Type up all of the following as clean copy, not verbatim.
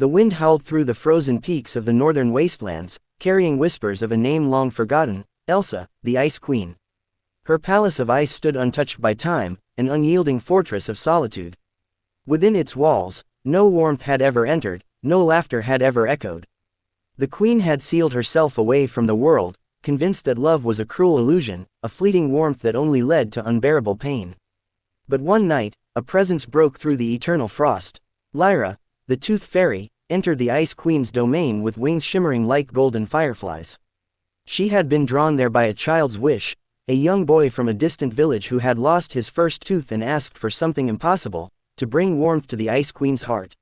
The wind howled through the frozen peaks of the northern wastelands, carrying whispers of a name long forgotten, Elsa, the Ice Queen. Her palace of ice stood untouched by time, an unyielding fortress of solitude. Within its walls, no warmth had ever entered, no laughter had ever echoed. The queen had sealed herself away from the world, convinced that love was a cruel illusion, a fleeting warmth that only led to unbearable pain. But one night, a presence broke through the eternal frost. Lyra, the Tooth Fairy, entered the Ice Queen's domain with wings shimmering like golden fireflies. She had been drawn there by a child's wish, a young boy from a distant village who had lost his first tooth and asked for something impossible, to bring warmth to the Ice Queen's heart.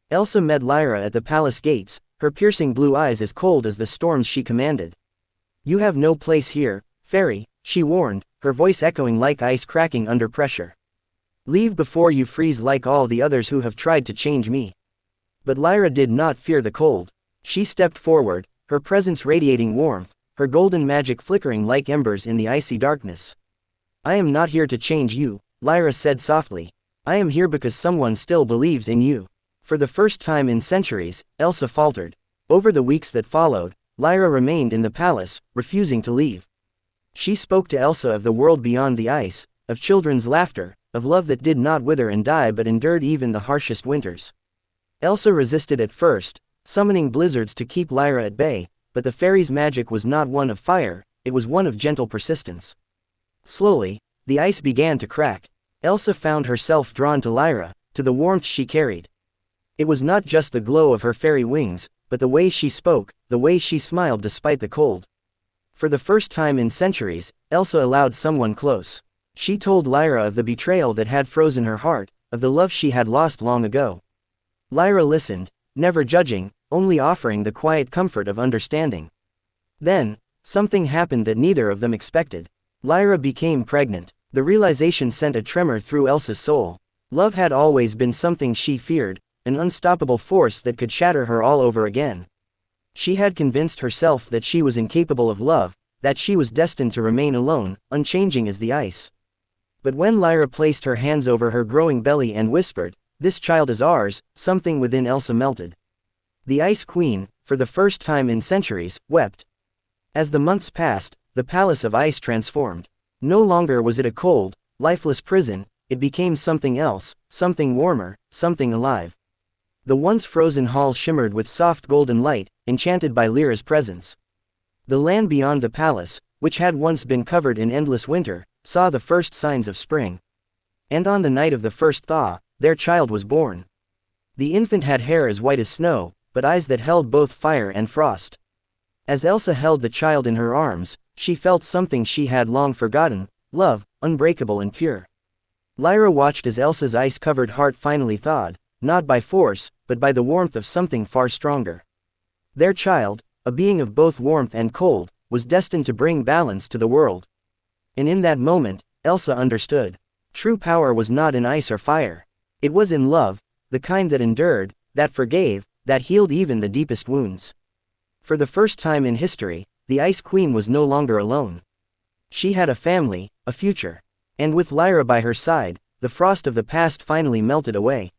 Elsa met Lyra at the palace gates, her piercing blue eyes as cold as the storms she commanded. "You have no place here, fairy," she warned, her voice echoing like ice cracking under pressure. "Leave before you freeze like all the others who have tried to change me." But Lyra did not fear the cold. She stepped forward, her presence radiating warmth, her golden magic flickering like embers in the icy darkness. "I am not here to change you," Lyra said softly. "I am here because someone still believes in you." For the first time in centuries, Elsa faltered. Over the weeks that followed, Lyra remained in the palace, refusing to leave. She spoke to Elsa of the world beyond the ice, of children's laughter, of love that did not wither and die but endured even the harshest winters. Elsa resisted at first, summoning blizzards to keep Lyra at bay, but the fairy's magic was not one of fire, it was one of gentle persistence. Slowly, the ice began to crack. Elsa found herself drawn to Lyra, to the warmth she carried. It was not just the glow of her fairy wings, but the way she spoke, the way she smiled despite the cold. For the first time in centuries, Elsa allowed someone close. She told Lyra of the betrayal that had frozen her heart, of the love she had lost long ago. Lyra listened, never judging, only offering the quiet comfort of understanding. Then, something happened that neither of them expected. Lyra became pregnant. The realization sent a tremor through Elsa's soul. Love had always been something she feared, an unstoppable force that could shatter her all over again. She had convinced herself that she was incapable of love, that she was destined to remain alone, unchanging as the ice. But when Lyra placed her hands over her growing belly and whispered, "This child is ours," something within Elsa melted. The Ice Queen, for the first time in centuries, wept. As the months passed, the palace of ice transformed. No longer was it a cold, lifeless prison, it became something else, something warmer, something alive. The once frozen halls shimmered with soft golden light, enchanted by Lyra's presence. The land beyond the palace, which had once been covered in endless winter, saw the first signs of spring. And on the night of the first thaw, their child was born. The infant had hair as white as snow, but eyes that held both fire and frost. As Elsa held the child in her arms, she felt something she had long forgotten, love, unbreakable and pure. Lyra watched as Elsa's ice-covered heart finally thawed, not by force, but by the warmth of something far stronger. Their child, a being of both warmth and cold, was destined to bring balance to the world. And in that moment, Elsa understood. True power was not in ice or fire. It was in love, the kind that endured, that forgave, that healed even the deepest wounds. For the first time in history, the Ice Queen was no longer alone. She had a family, a future. And with Lyra by her side, the frost of the past finally melted away.